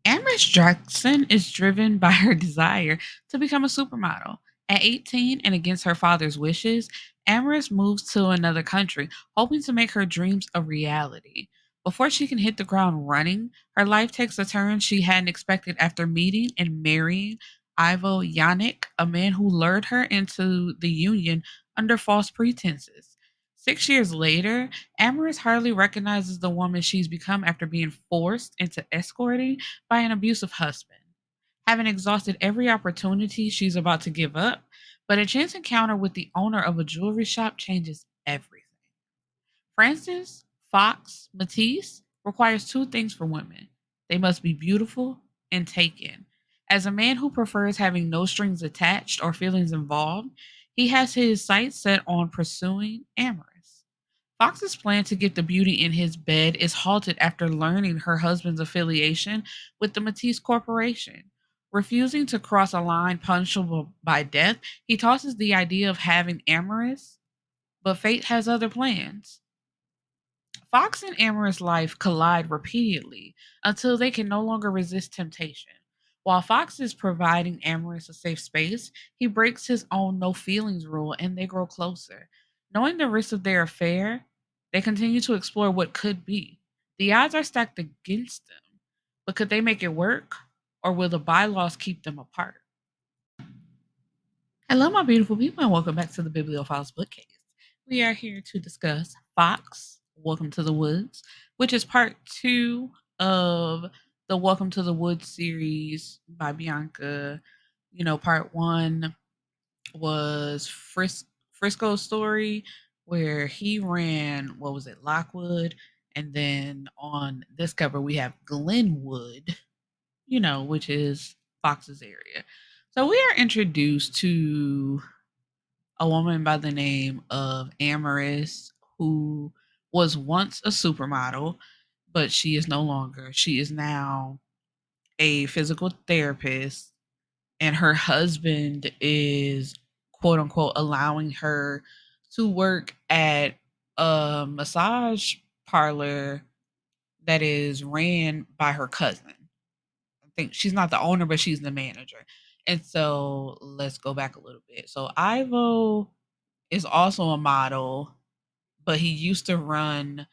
Amyris Jackson is driven by her desire to become a supermodel. At 18 and against her father's wishes, Amyris moves to another country, hoping to make her dreams a reality. Before she can hit the ground running, her life takes a turn she hadn't expected after meeting and marrying Ivo Yannik, a man who lured her into the union under false pretenses. 6 years later, Amyris hardly recognizes the woman she's become after being forced into escorting by an abusive husband. Having exhausted every opportunity, she's about to give up, but a chance encounter with the owner of a jewelry shop changes everything. Francis Fox Matisse requires two things for women: they must be beautiful and taken. As a man who prefers having no strings attached or feelings involved, he has his sights set on pursuing Amorous. Fox's plan to get the beauty in his bed is halted after learning her husband's affiliation with the Matisse Corporation. Refusing to cross a line punishable by death, he tosses the idea of having Amorous, but fate has other plans. Fox and Amorous life collide repeatedly until they can no longer resist temptation. While Fox is providing Amorous a safe space, he breaks his own no feelings rule and they grow closer. Knowing the risks of their affair, they continue to explore what could be. The odds are stacked against them, but could they make it work? Or will the bylaws keep them apart? Hello, my beautiful people, and welcome back to the Bibliophile's Bookcase. We are here to discuss Fox, Welcome to the Woods, which is part two of the Welcome to the Woods series by Bianca. Part one was Frisco's story, where he ran, what was it, Lockwood? And then on this cover, we have Glenwood, which is Fox's area. So we are introduced to a woman by the name of Amyris, who was once a supermodel, but she is no longer. She is now a physical therapist, and her husband is, quote unquote, allowing her to work at a massage parlor that is ran by her cousin. I think she's not the owner, but she's the manager. And so let's go back a little bit. So Ivo is also a model, but he used to run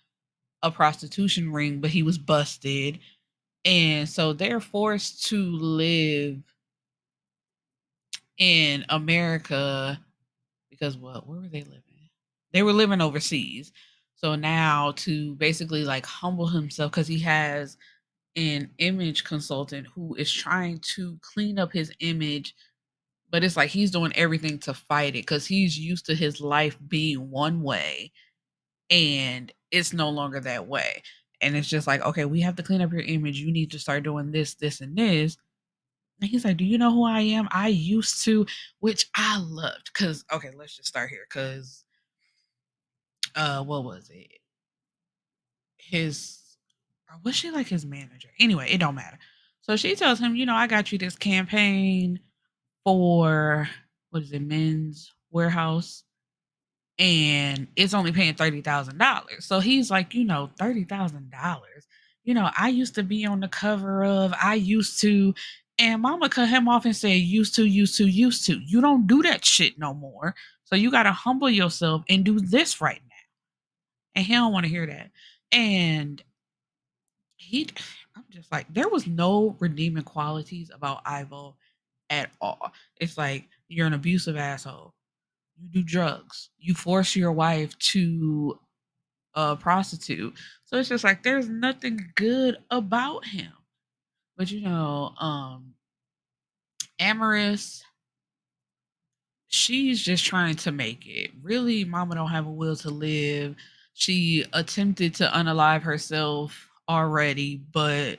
a prostitution ring, but he was busted. And so they're forced to live in America because what? Where were they living? They were living overseas. So now to basically like humble himself because he has an image consultant who is trying to clean up his image, but it's like he's doing everything to fight it because he's used to his life being one way and it's no longer that way. And it's just like, okay, we have to clean up your image. You need to start doing this, this, and this. And he's like, do you know who I am? I used to, which I loved. Cause okay, let's just start here. Cause what was it? His or was she like his manager? Anyway, it don't matter. So she tells him, I got you this campaign for what is it, Men's Warehouse, and it's only paying $30,000. So he's like, $30,000. I used to be on the cover of I used to, and mama cut him off and said, used to, used to, used to. You don't do that shit no more. So you gotta humble yourself and do this right now. And he don't want to hear that. And he I'm just like, there was no redeeming qualities about Ivo at all. It's like you're an abusive asshole. You do drugs. You force your wife to prostitute. So it's just like there's nothing good about him. But Amorous, she's just trying to make it. Really, mama don't have a will to live. She attempted to unalive herself already, but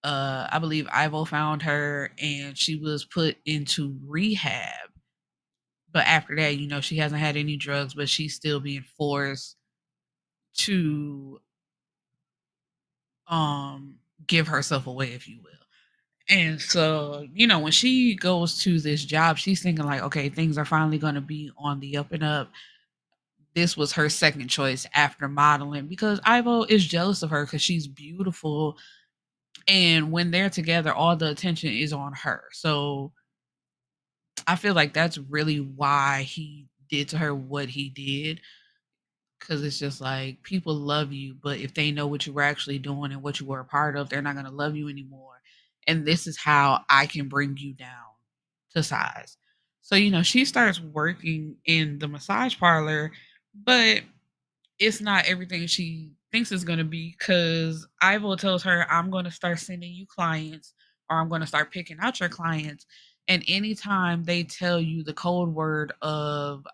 I believe Ivo found her and she was put into rehab. But after that, she hasn't had any drugs, but she's still being forced to give herself away, if you will. And so, when she goes to this job, she's thinking like, okay, things are finally going to be on the up and up. This was her second choice after modeling because Ivo is jealous of her because she's beautiful And when they're together, all the attention is on her. So I feel like that's really why he did to her what he did. Cause it's just like people love you, but if they know what you were actually doing and what you were a part of, they're not gonna love you anymore. And this is how I can bring you down to size. So, she starts working in the massage parlor, but it's not everything she thinks it's gonna be because Ivo tells her, I'm gonna start sending you clients or I'm gonna start picking out your clients. And anytime they tell you the code word of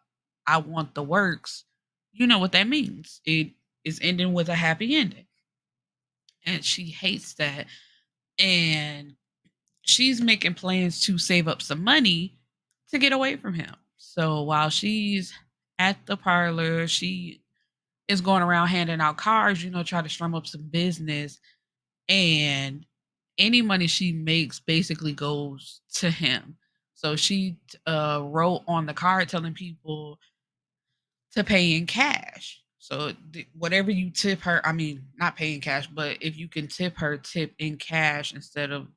I want the works, you know what that means. It is ending with a happy ending. And she hates that. And she's making plans to save up some money to get away from him. So while she's at the parlor, she is going around handing out cards, try to strum up some business. And any money she makes basically goes to him. So she wrote on the card telling people to pay in cash. So whatever you tip her, I mean, not pay in cash, but if you can tip her, tip in cash instead of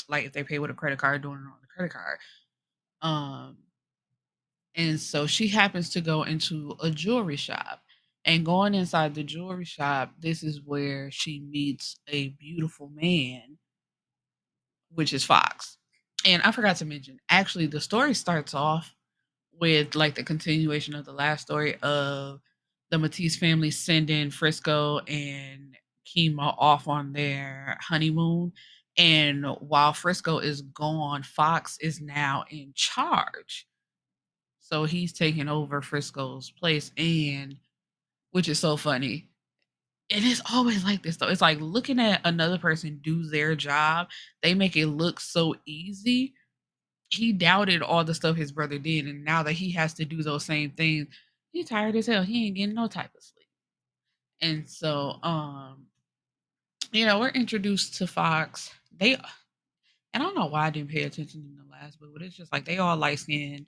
like if they pay with a credit card, doing it on the credit card. Um, and so she happens to go into a jewelry shop. And going inside the jewelry shop, this is where she meets a beautiful man, which is Foxx. And I forgot to mention, actually, the story starts off with like the continuation of the last story of the Matisse family sending Frisco and Kima off on their honeymoon. And while Frisco is gone, Fox is now in charge. So he's taking over Frisco's place, and which is so funny. And it's always like this though. It's like looking at another person do their job, they make it look so easy. He doubted all the stuff his brother did, and now that he has to do those same things, he's tired as hell. He ain't getting no type of sleep. And so, we're introduced to Fox. And I don't know why I didn't pay attention in the last book, but it's just like they all light skinned.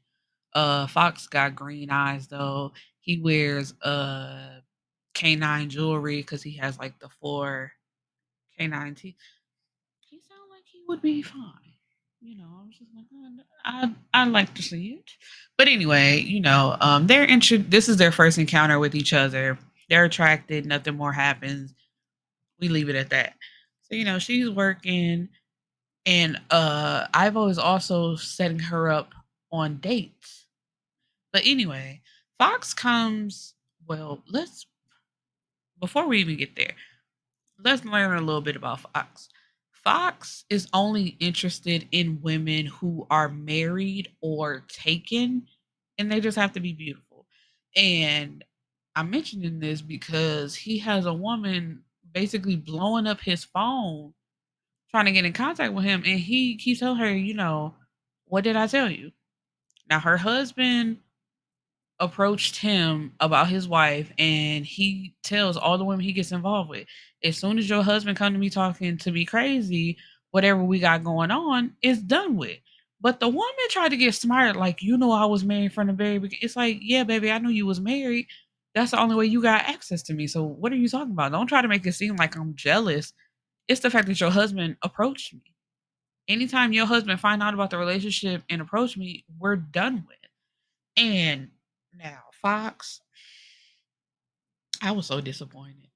Fox got green eyes though. He wears canine jewelry because he has like the four canine teeth. He sounded like he would be fine. I was just like, I'd like to see it. But anyway, this is their first encounter with each other. They're attracted. Nothing more happens. We leave it at that. So she's working, and Ivo is also setting her up on dates. But anyway, Fox comes. Well, let's before we even get there, let's learn a little bit about Fox. Fox is only interested in women who are married or taken, and they just have to be beautiful. And I'm mentioning this because he has a woman basically blowing up his phone trying to get in contact with him, and he keeps telling her, what did I tell you? Now, her husband approached him about his wife, and he tells all the women he gets involved with, as soon as your husband come to me talking to me crazy, whatever we got going on is done with. But the woman tried to get smart, like, I was married from the very beginning. It's like, yeah, baby, I knew you was married. That's the only way you got access to me. So what are you talking about? Don't try to make it seem like I'm jealous. It's the fact that your husband approached me. Anytime your husband find out about the relationship and approach me, we're done with. And now Fox, I was so disappointed.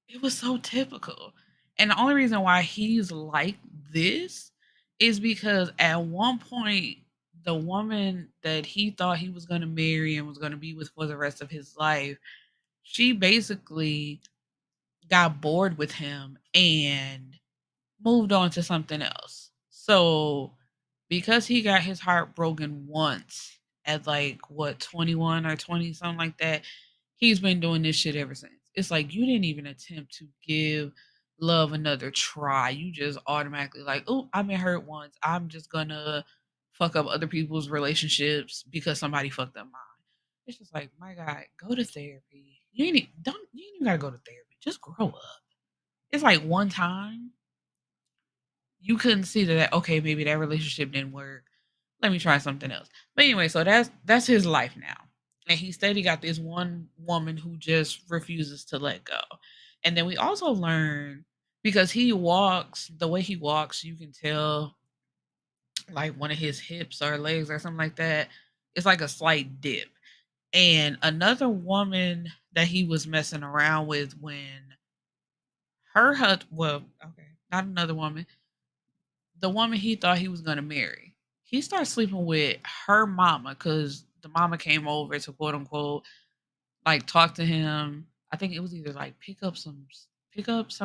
It was so typical. And the only reason why he's like this is because at one point, the woman that he thought he was going to marry and was going to be with for the rest of his life, she basically got bored with him and moved on to something else. So, because he got his heart broken once at like what 21 or 20 something like that, he's been doing this shit ever since. It's like you didn't even attempt to give love another try. You just automatically like, "Oh, I've been hurt once. I'm just going to fuck up other people's relationships because somebody fucked up mine." It's just like, "My God, go to therapy. You ain't even got to go to therapy. Just grow up." It's like one time you couldn't see that okay, maybe that relationship didn't work. Let me try something else. But anyway, so that's his life now. And he steady got this one woman who just refuses to let go. And then we also learn because he walks the way he walks, you can tell like one of his hips or legs or something like that. It's like a slight dip. And another woman that he was messing around with when her husband, well, okay, not another woman, the woman he thought he was going to marry. He started sleeping with her mama because the mama came over to quote unquote like talk to him. I think it was either like pick up some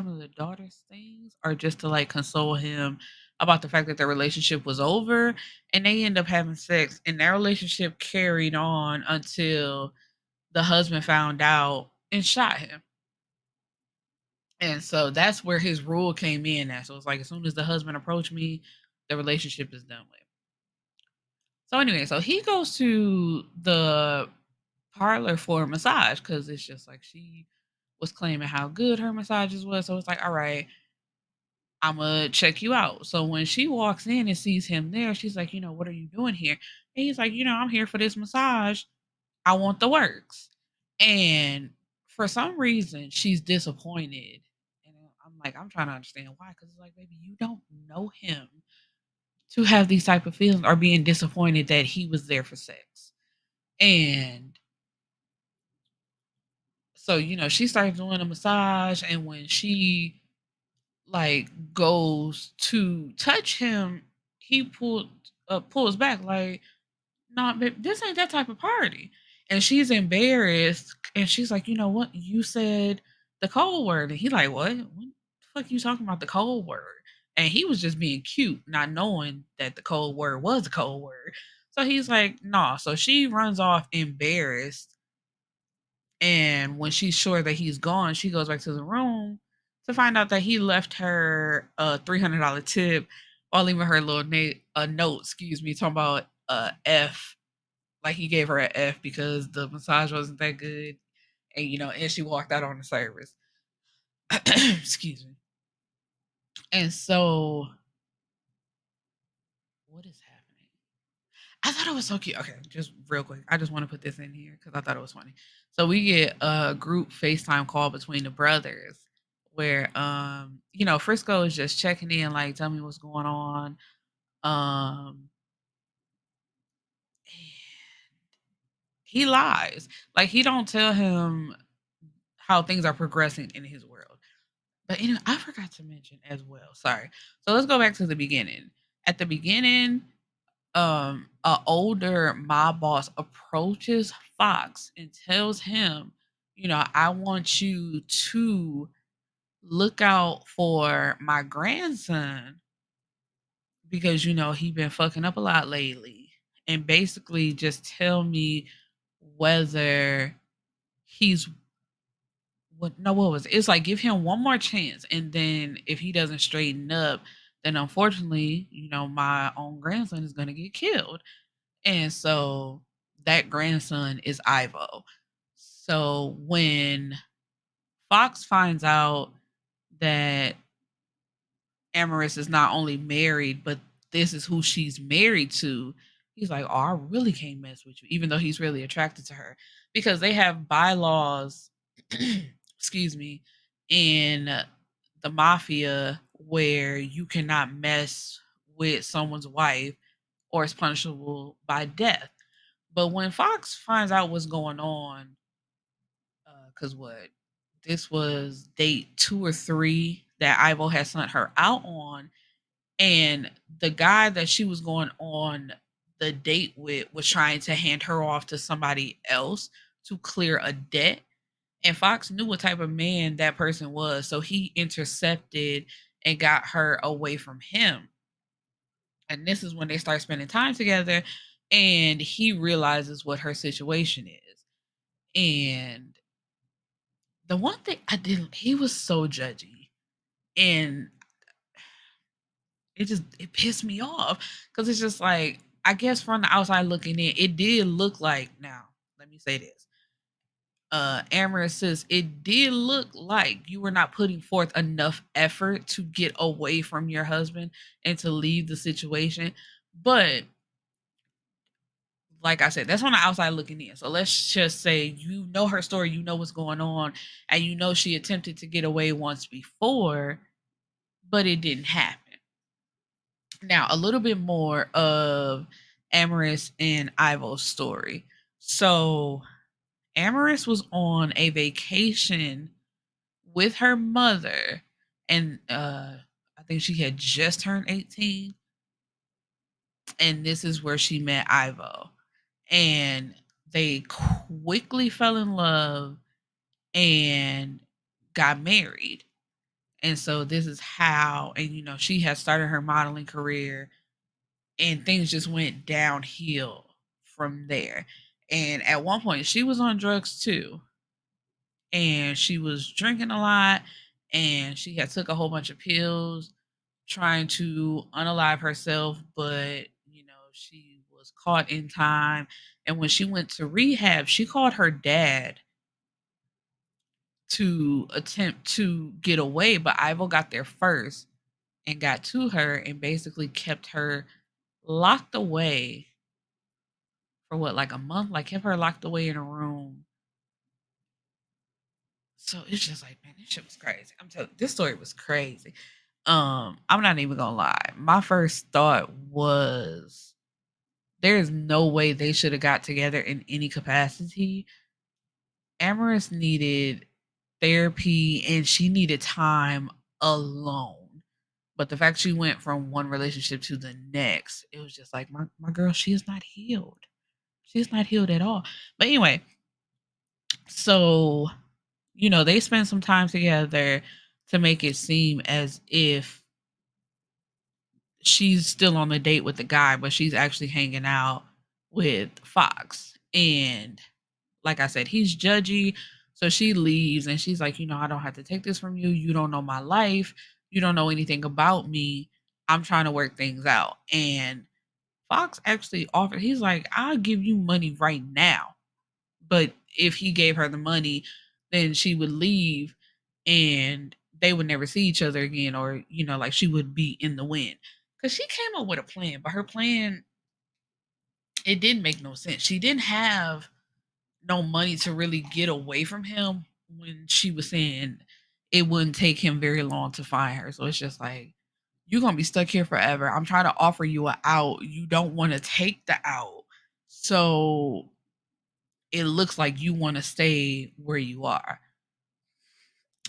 of the daughter's things or just to like console him about the fact that their relationship was over, and they end up having sex and their relationship carried on until the husband found out and shot him. And so that's where his rule came in at. So it's like as soon as the husband approached me, the relationship is done with. So anyway, so he goes to the parlor for a massage because it's just like she was claiming how good her massages was. So it's like, all right, I'm gonna check you out. So when she walks in and sees him there, she's like, what are you doing here? And he's like, I'm here for this massage. I want the works. And for some reason, she's disappointed. And I'm like, I'm trying to understand why. Because it's like, baby, you don't know him to have these type of feelings or being disappointed that he was there for sex. And so, she starts doing a massage. And when she like goes to touch him, he pulls back like, "No, babe, this ain't that type of party." And she's embarrassed, and she's like, "You know what? You said the code word." And he like, "What? What the fuck you talking about the code word?" And he was just being cute, not knowing that the code word was the code word. So he's like, "Nah." So she runs off embarrassed, and when she's sure that he's gone, she goes back to the room to find out that he left her a $300 tip while leaving her a note, excuse me, talking about F, like he gave her an F because the massage wasn't that good, and and she walked out on the service. Excuse me. And so, what is happening? I thought it was so cute. Okay, just real quick. I just want to put this in here because I thought it was funny. So we get a group FaceTime call between the brothers where Frisco is just checking in, like, tell me what's going on. Um he lies. Like he don't tell him how things are progressing in his world. But anyway, I forgot to mention as well. Sorry. So let's go back to the beginning. At the beginning, a older mob boss approaches Foxx and tells him, I want you to look out for my grandson because he been fucking up a lot lately, and basically just tell me whether he's what was it? It's like give him one more chance, and then if he doesn't straighten up, then unfortunately, my own grandson is gonna get killed. And so that grandson is Ivo. So when Foxx finds out that Amyris is not only married, but this is who she's married to, he's like, "Oh, I really can't mess with you," even though he's really attracted to her because they have bylaws, excuse me, in the mafia where you cannot mess with someone's wife or it's punishable by death. But when Foxx finds out what's going on, because what this was date 2 or 3 that Ivo had sent her out on, and the guy that she was going on the date with was trying to hand her off to somebody else to clear a debt. And Fox knew what type of man that person was, so he intercepted and got her away from him. And this is when they start spending time together, and he realizes what her situation is. And the one thing I didn't, he was so judgy, and it pissed me off because it's just like, I guess from the outside looking in, it did look like, now let me say this, Amber says it did look like you were not putting forth enough effort to get away from your husband and to leave the situation. But like I said, that's on the outside looking in. So let's just say you know her story, you know what's going on, and you know she attempted to get away once before. but it didn't happen. Now, a little bit more of Amyris and Ivo's story. So, Amyris was on a vacation with her mother, and I think she had just turned 18, and this is where she met Ivo. And they quickly fell in love and got married. And so this is how, and she had started her modeling career, and things just went downhill from there. And at one point, she was on drugs too, and she was drinking a lot, and she had took a whole bunch of pills trying to unalive herself, but she was caught in time. And when she went to rehab, she called her dad to attempt to get away, but Ivo got there first and got to her and basically kept her locked away for what, like a month, like kept her locked away in a room. So it's just like, man, this shit was crazy. I'm telling you, this story was crazy. I'm not even gonna lie. My first thought was there is no way they should have got together in any capacity. Amorous needed therapy and she needed time alone. But the fact she went from one relationship to the next, it was just like my girl, she is not healed. She's not healed at all. But anyway, so they spend some time together to make it seem as if she's still on the date with the guy, but she's actually hanging out with Foxx. And like I said, he's judgy. So she leaves and she's like, I don't have to take this from you. You don't know my life. You don't know anything about me. I'm trying to work things out. And Foxx actually offered, he's like, I'll give you money right now. But if he gave her the money, then she would leave and they would never see each other again, or, like she would be in the wind. Because she came up with a plan, but her plan, it didn't make no sense. She didn't have no money to really get away from him when she was saying it wouldn't take him very long to find her. So it's just like, you're going to be stuck here forever. I'm trying to offer you an out. You don't want to take the out. So it looks like you want to stay where you are.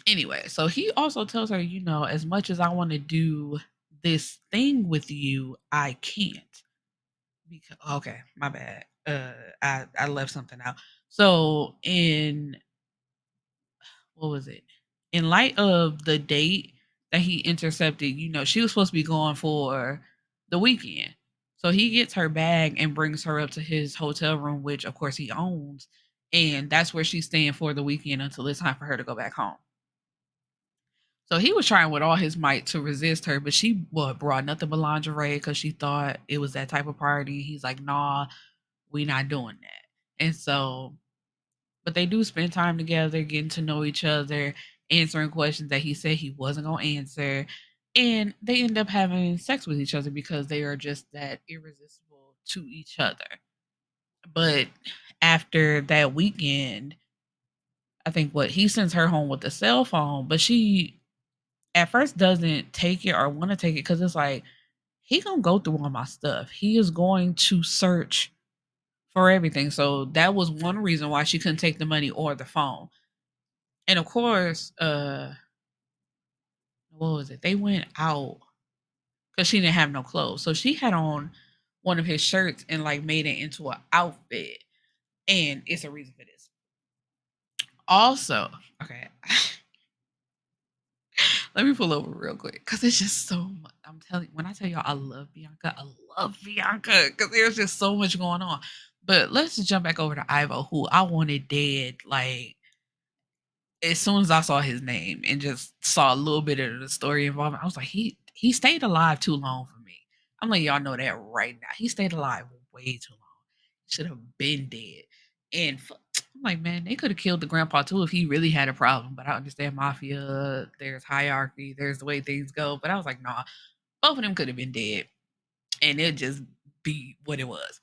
Anyway, so he also tells her, as much as I want to do this thing with you, I can't. Because okay, my bad. I left something out. So in what was it? In light of the date that he intercepted, she was supposed to be going for the weekend. So he gets her bag and brings her up to his hotel room, which of course he owns. And that's where she's staying for the weekend until it's time for her to go back home. So he was trying with all his might to resist her, but she brought nothing but lingerie because she thought it was that type of party. He's like, nah, we not doing that. And so, but they do spend time together, getting to know each other, answering questions that he said he wasn't going to answer. And they end up having sex with each other because they are just that irresistible to each other. But after that weekend, I think he sends her home with a cell phone, but she at first doesn't take it or want to take it because it's like, he gonna go through all my stuff. He is going to search for everything. So that was one reason why she couldn't take the money or the phone. And of course, what was it? They went out because she didn't have no clothes. So she had on one of his shirts and like made it into an outfit. And it's a reason for this. Also, okay. Let me pull over real quick because it's just so much. I'm telling you, when I tell y'all I love Bianca, I love Bianca because there's just so much going on. But let's just jump back over to Ivo, who I wanted dead. Like, as soon as I saw his name and just saw a little bit of the story involvement, I was like, he stayed alive too long for me. I'm letting y'all know that right now. He stayed alive way too long. Should have been dead. And I'm like, man, they could have killed the grandpa too if he really had a problem. But I understand mafia. There's hierarchy. There's the way things go. But I was like, nah, both of them could have been dead, and it'd just be what it was.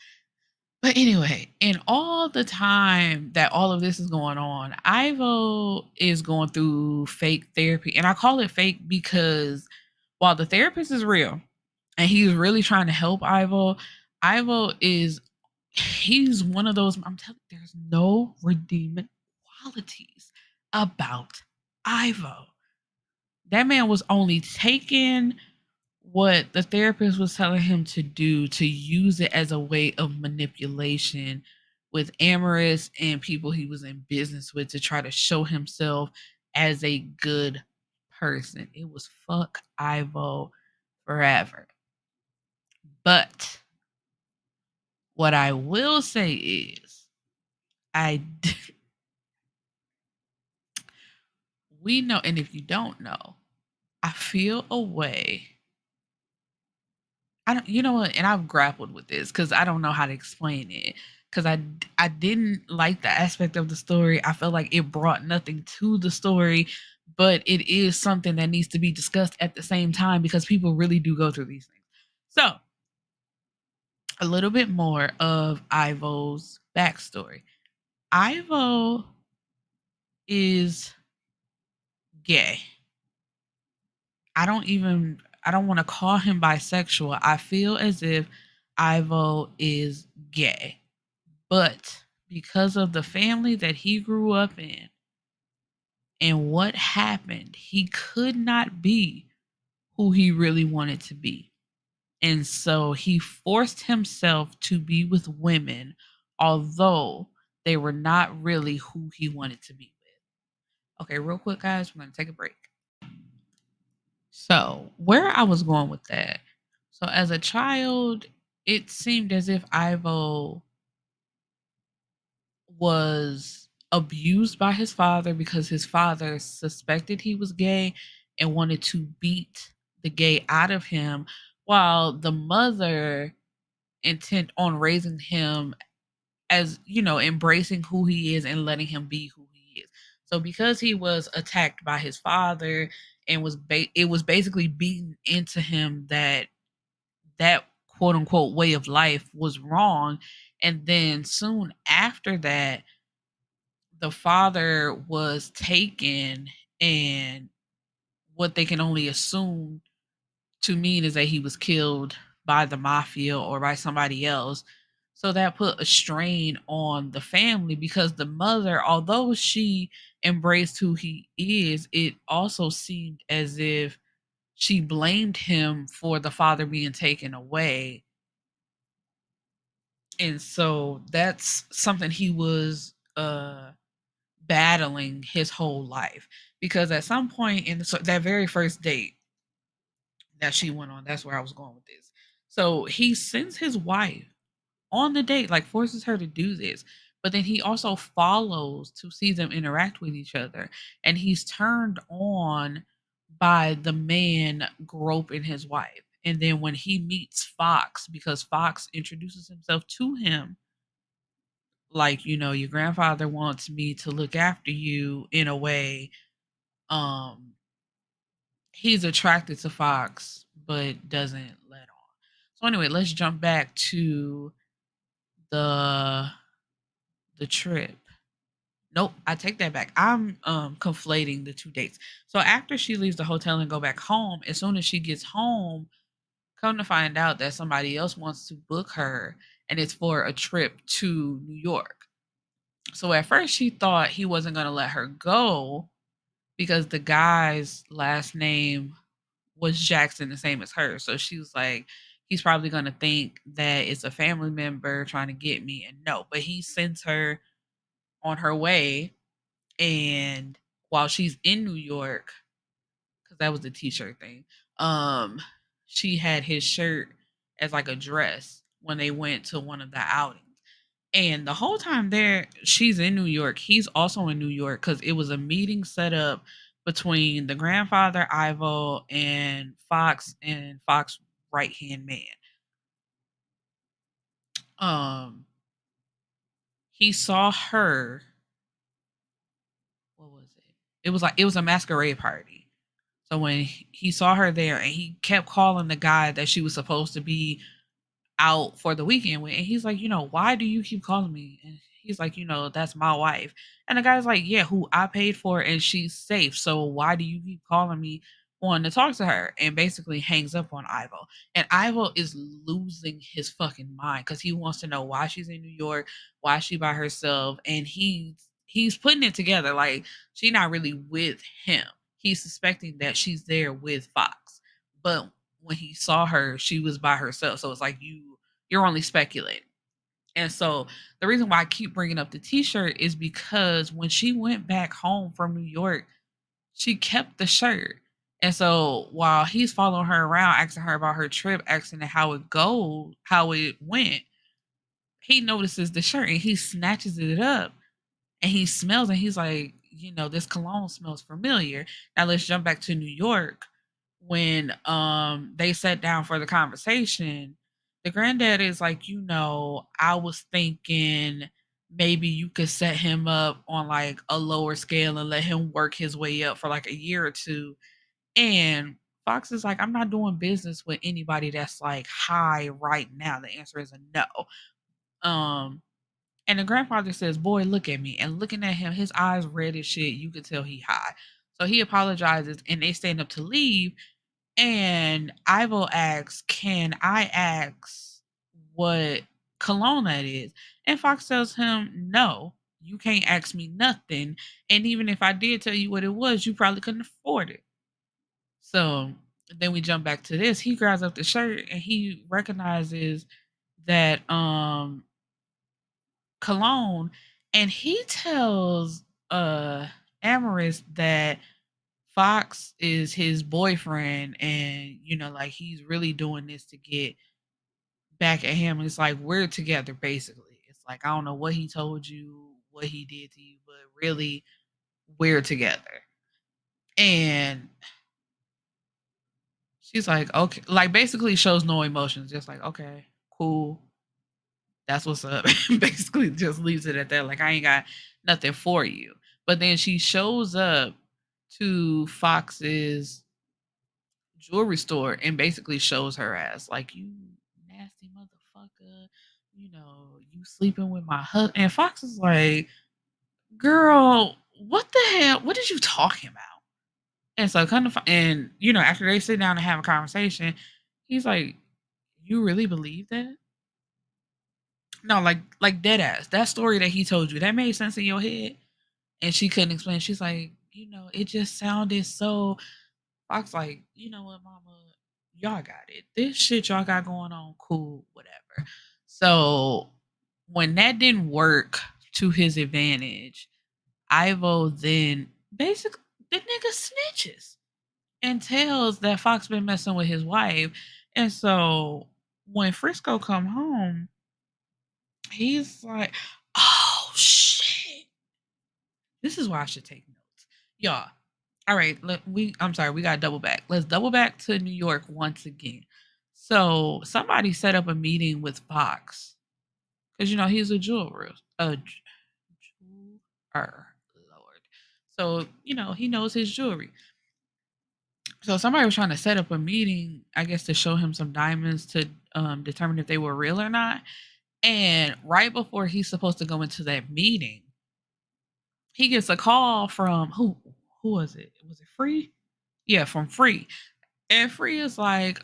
But anyway, in all the time that all of this is going on, Ivo is going through fake therapy. And I call it fake because While the therapist is real and he's really trying to help Ivo, Ivo is he's one of those. I'm telling you, there's no redeeming qualities about Ivo. That man was only taking what the therapist was telling him to do to use it as a way of manipulation with Amyris and people he was in business with to try to show himself as a good person. It was fuck Ivo forever. But what I will say is, I we know, and if you don't know, I feel a way. I don't, you know what? And I've grappled with this because I don't know how to explain it. Because I didn't like the aspect of the story. I felt like it brought nothing to the story, but it is something that needs to be discussed at the same time because people really do go through these things. So, a little bit more of Ivo's backstory. Ivo is gay. I don't want to call him bisexual. I feel as if Ivo is gay. But because of the family that he grew up in and what happened, he could not be who he really wanted to be. And so he forced himself to be with women, although they were not really who he wanted to be with. Okay, real quick, guys, we're going to take a break. So, where I was going with that. So, as a child, it seemed as if Ivo was abused by his father because his father suspected he was gay and wanted to beat the gay out of him, while the mother intent on raising him as, embracing who he is and letting him be who he is. So because he was attacked by his father and it was basically beaten into him that that quote unquote way of life was wrong. And then soon after that, the father was taken, and what they can only assume to mean is that he was killed by the mafia or by somebody else. So that put a strain on the family because the mother, although she embraced who he is, it also seemed as if she blamed him for the father being taken away. And so that's something he was battling his whole life, because at some point in that very first date that she went on, that's where I was going with this. So he sends his wife on the date, like forces her to do this, but then he also follows to see them interact with each other, and he's turned on by the man groping his wife. And then when he meets Foxx, because Foxx introduces himself to him, like, your grandfather wants me to look after you in a way. um he's attracted to Foxx but doesn't let on. So anyway, let's jump back to the trip. Nope, I take that back. I'm conflating the two dates. So after she leaves the hotel and go back home, as soon as she gets home, come to find out that somebody else wants to book her, and it's for a trip to New York. So at first she thought he wasn't going to let her go because the guy's last name was Jackson, the same as her. So she was like, he's probably going to think that it's a family member trying to get me. And no, but he sends her on her way. And while she's in New York, because that was the t-shirt thing, um, she had his shirt as like a dress when they went to one of the outings. And the whole time there, she's in New York. He's also in New York because it was a meeting set up between the grandfather, Ivo, and Foxx right hand man. Um, he saw her. What was it? It was a masquerade party. So when he saw her there, and he kept calling the guy that she was supposed to be out for the weekend with, and he's like, why do you keep calling me? And he's like, that's my wife. And the guy's like, yeah, who I paid for, and she's safe. So why do you keep calling me on to talk to her and basically hangs up on Ivo. And Ivo is losing his fucking mind because he wants to know why she's in New York, why she by herself, and he's putting it together like she not really with him. He's suspecting that she's there with Foxx, but when he saw her, she was by herself. So it's like you're only speculating. And so the reason why I keep bringing up the T-shirt is because when she went back home from New York, she kept the shirt. And so while he's following her around, asking her about her trip, asking her how it went, he notices the shirt and he snatches it up and he smells and he's like, this cologne smells familiar. Now let's jump back to New York when they sat down for the conversation. The granddad is like, I was thinking maybe you could set him up on like a lower scale and let him work his way up for like a year or two. And Fox is like, I'm not doing business with anybody that's like high right now. The answer is a no. Um, and the grandfather says, "Boy, look at me." And looking at him, his eyes red as shit. You could tell he high. So he apologizes and they stand up to leave. And Ivo asks, "Can I ask what cologne that is?" And Fox tells him, "No, you can't ask me nothing. And even if I did tell you what it was, you probably couldn't afford it." So then we jump back to this. He grabs up the shirt and he recognizes that cologne, and he tells Amyris that Fox is his boyfriend, and like he's really doing this to get back at him. It's like we're together basically. It's like I don't know what he told you, what he did to you, but really we're together. And she's like, okay, like basically shows no emotions, just like, okay, cool, that's what's up. Basically just leaves it at that. Like I ain't got nothing for you. But then she shows up to Fox's jewelry store and basically shows her ass. Like, you nasty motherfucker. You sleeping with my husband. And Fox is like, girl, what the hell? What is you talking about? And so kind of and after they sit down and have a conversation, he's like, you really believe that? No, like dead ass. That story that he told you, that made sense in your head. And she couldn't explain. She's like, it just sounded so. Fox like, you know what, mama, y'all got it. This shit y'all got going on, cool, whatever. So when that didn't work to his advantage, Ivo then basically the nigga snitches and tells that Fox been messing with his wife. And so when Frisco come home, he's like, oh shit. This is why I should take notes. Y'all. All right, I'm sorry, we got to double back. Let's double back to New York once again. So somebody set up a meeting with Fox because he's a jeweler, Lord. So he knows his jewelry. So somebody was trying to set up a meeting, I guess, to show him some diamonds to determine if they were real or not. And right before he's supposed to go into that meeting, he gets a call from who? Who was it? Was it Free? Yeah, from Free. And Free is like,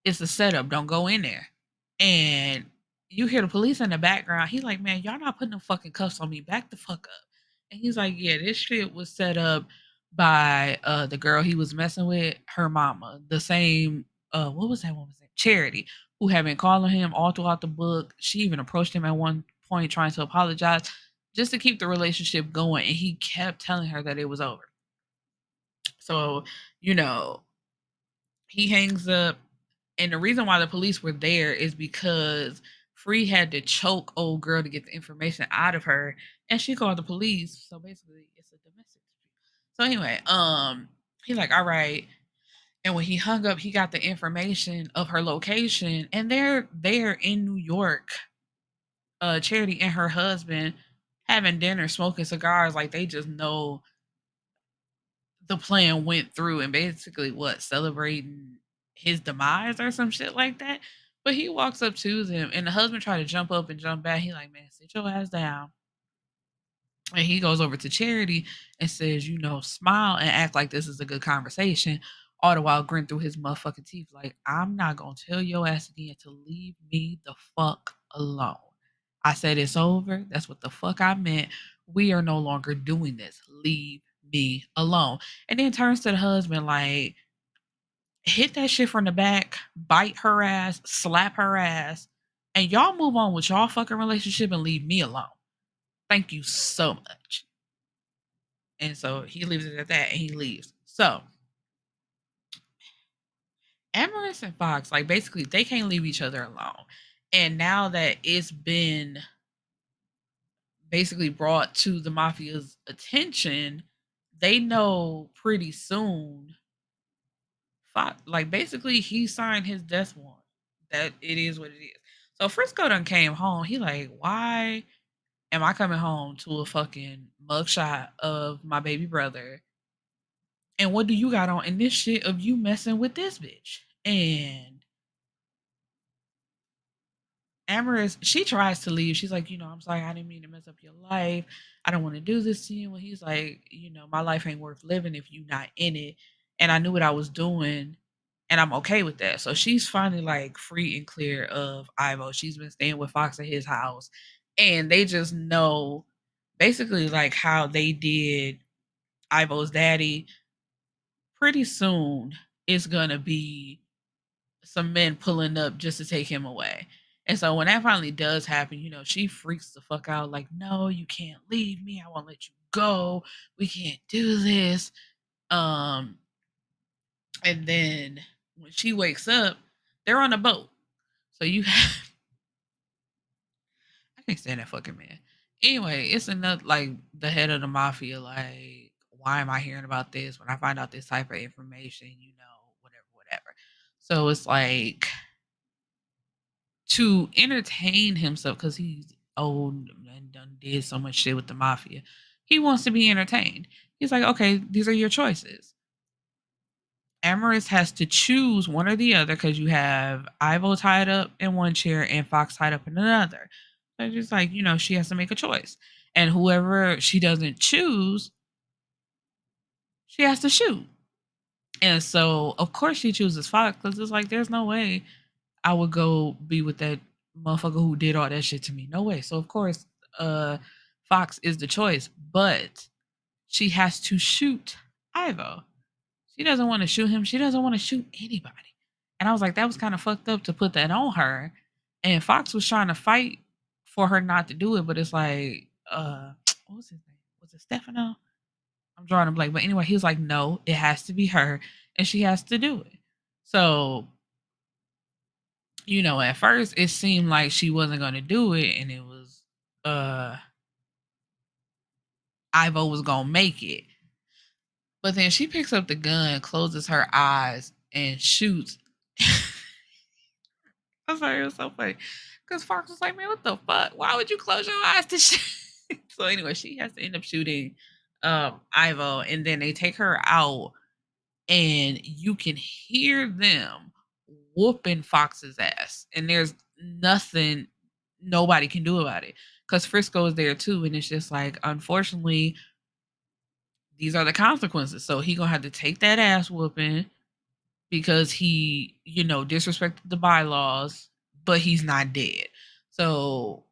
it's a setup. Don't go in there. And you hear the police in the background. He's like, man, y'all not putting no fucking cuffs on me. Back the fuck up. And he's like, yeah, this shit was set up by the girl he was messing with, her mama. The same, what was that woman's name? Charity, who had been calling him all throughout the book. She even approached him at one point trying to apologize just to keep the relationship going. And he kept telling her that it was over. So, you know, he hangs up, and the reason why the police were there is because Free had to choke old girl to get the information out of her, and she called the police. So basically, it's a domestic dispute. So anyway, he's like, all right. And when he hung up, he got the information of her location, and they're there in New York. Charity and her husband having dinner, smoking cigars, like they just know the plan went through, and basically what, celebrating his demise or some shit like that. But he walks up to them and the husband tried to jump up and jump back. He like, man, sit your ass down. And he goes over to Charity and says, smile and act like this is a good conversation. All the while grin through his motherfucking teeth, like, I'm not gonna tell your ass again to leave me the fuck alone. I said it's over. That's what the fuck I meant. We are no longer doing this. Leave me alone. And then turns to the husband like, hit that shit from the back, bite her ass, slap her ass, and y'all move on with y'all fucking relationship and leave me alone. Thank you so much. And so he leaves it at that and he leaves. So Amyris and Foxx, like basically they can't leave each other alone. And now that it's been basically brought to the mafia's attention, they know pretty soon Fox, like basically he signed his death warrant. That it is what it is. So Frisco done came home. He like, why am I coming home to a fucking mugshot of my baby brother? And what do you got on in this shit of you messing with this bitch? And Amorous, she tries to leave. She's like, I'm sorry, I didn't mean to mess up your life. I don't want to do this to you. And he's like, my life ain't worth living if you not in it. And I knew what I was doing, and I'm okay with that. So she's finally like free and clear of Ivo. She's been staying with Fox at his house, and they just know basically like how they did Ivo's daddy. Pretty soon, it's gonna be some men pulling up just to take him away. And so when that finally does happen, she freaks the fuck out like, no, you can't leave me. I won't let you go. We can't do this. Um, and then when she wakes up, they're on a boat. So you have I can't stand that fucking man. Anyway, it's another like the head of the mafia, like, why am I hearing about this when I find out this type of information, whatever, whatever. So it's like to entertain himself because he's old and done did so much shit with the mafia. He wants to be entertained. He's like, okay, these are your choices. Amorous has to choose one or the other because you have Ivo tied up in one chair and Fox tied up in another. So it's just like, she has to make a choice. And whoever she doesn't choose, she has to shoot. And so, of course, she chooses Fox because it's like, there's no way I would go be with that motherfucker who did all that shit to me. No way. So of course, uh Fox is the choice, but she has to shoot Ivo. She doesn't want to shoot him. She doesn't want to shoot anybody. And I was like, that was kind of fucked up to put that on her. And Fox was trying to fight for her not to do it, but it's like, what was his name? Was it Stefano? I'm drawing a blank. But anyway, he was like, no, it has to be her, and she has to do it. So at first it seemed like she wasn't gonna do it, and it was uh Ivo was gonna make it. But then she picks up the gun, closes her eyes, and shoots. I'm sorry, it was so funny. Because Fox was like, man, what the fuck? Why would you close your eyes to shoot? So anyway, she has to end up shooting Ivo, and then they take her out, and you can hear them whooping Fox's ass. And there's nothing nobody can do about it. Because Frisco is there too. And it's just like, unfortunately, these are the consequences. So he gonna have to take that ass whooping because he, disrespected the bylaws, but he's not dead. So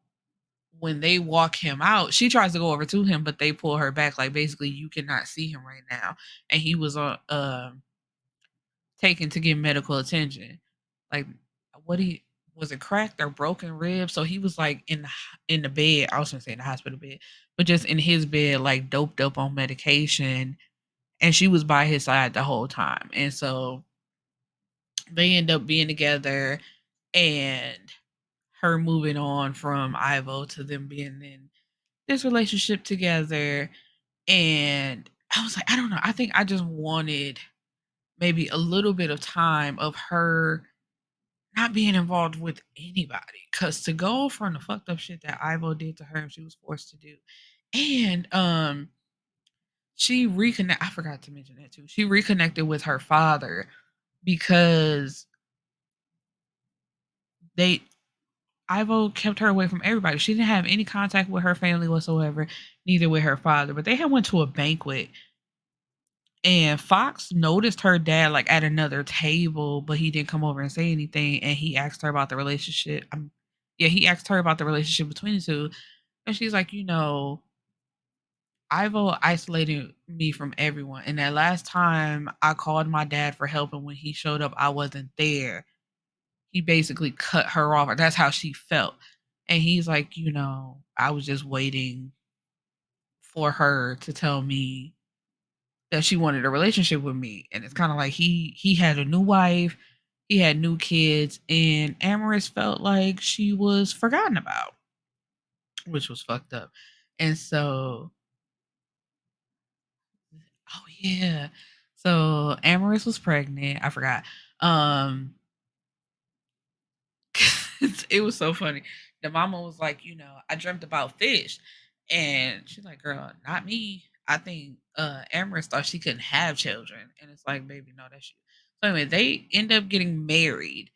when they walk him out, she tries to go over to him, but they pull her back. Like basically, you cannot see him right now, and he was on taken to get medical attention. Like, what he was it cracked or broken ribs? So he was like in the bed. I was gonna say in the hospital bed, but just in his bed, like doped up on medication, and she was by his side the whole time. And so they end up being together, and her moving on from Ivo to them being in this relationship together. And I was like, I don't know. I think I just wanted maybe a little bit of time of her not being involved with anybody. Cause to go from the fucked up shit that Ivo did to her and she was forced to do. And she reconnect I forgot to mention that too. She reconnected with her father because they Ivo kept her away from everybody. She didn't have any contact with her family whatsoever, neither with her father. But they had went to a banquet, and Foxx noticed her dad like at another table, but he didn't come over and say anything. And he asked her about the relationship. Yeah, he asked her about the relationship between the two, and she's like, Ivo isolated me from everyone. And that last time I called my dad for help, and when he showed up, I wasn't there. He basically cut her off. That's how she felt. And he's like, I was just waiting for her to tell me that she wanted a relationship with me. And it's kind of like he had a new wife, he had new kids, and Amyris felt like she was forgotten about, which was fucked up. And so, oh yeah. So Amyris was pregnant. I forgot. Um it was so funny. The mama was like, I dreamt about fish. And she's like, girl, not me. I think Amherst thought she couldn't have children. And it's like, baby, no, that's you. So anyway, they end up getting married.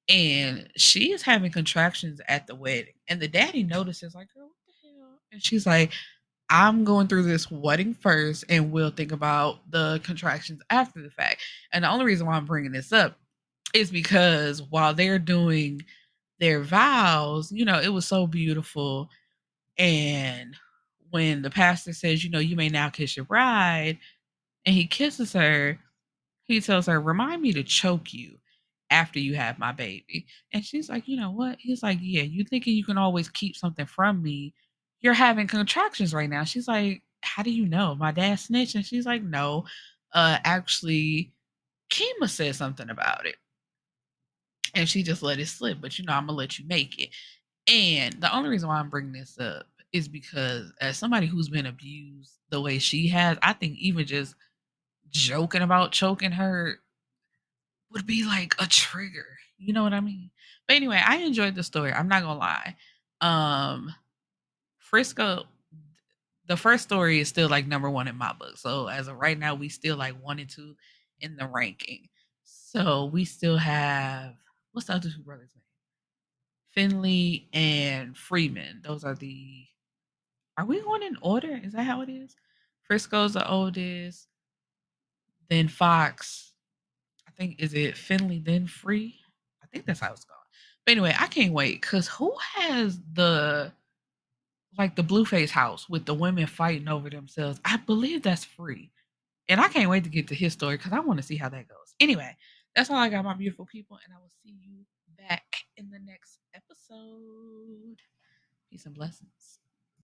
And she is having contractions at the wedding. And the daddy notices, like, girl, what the hell? And she's like, I'm going through this wedding first, and we'll think about the contractions after the fact. And the only reason why I'm bringing this up is because while they're doing their vows, it was so beautiful. And when the pastor says, you may now kiss your bride, and he kisses her, he tells her, remind me to choke you after you have my baby. And she's like, you know what? He's like, yeah, you thinking you can always keep something from me. You're having contractions right now. She's like, how do you know? My dad snitched. And she's like, no, actually, Kima said something about it. And she just let it slip. But I'm going to let you make it. And the only reason why I'm bringing this up is because as somebody who's been abused the way she has, I think even just joking about choking her would be like a trigger. You know what I mean? But anyway, I enjoyed the story. I'm not gonna lie. Frisco, the first story is still like number one in my book. So as of right now, we still like one and two in the ranking. So we still have, what's the other two brothers' name? Finley and Freeman. Those are the. Are we going in order? Is that how it is? Frisco's the oldest, then Foxx. I think is it Finley then Free? I think that's how it's going. But anyway, I can't wait because who has the like the Blueface house with the women fighting over themselves? I believe that's Free, and I can't wait to get to his story because I want to see how that goes. Anyway, that's all I got, my beautiful people, and I will see you back in the next episode. Peace and blessings.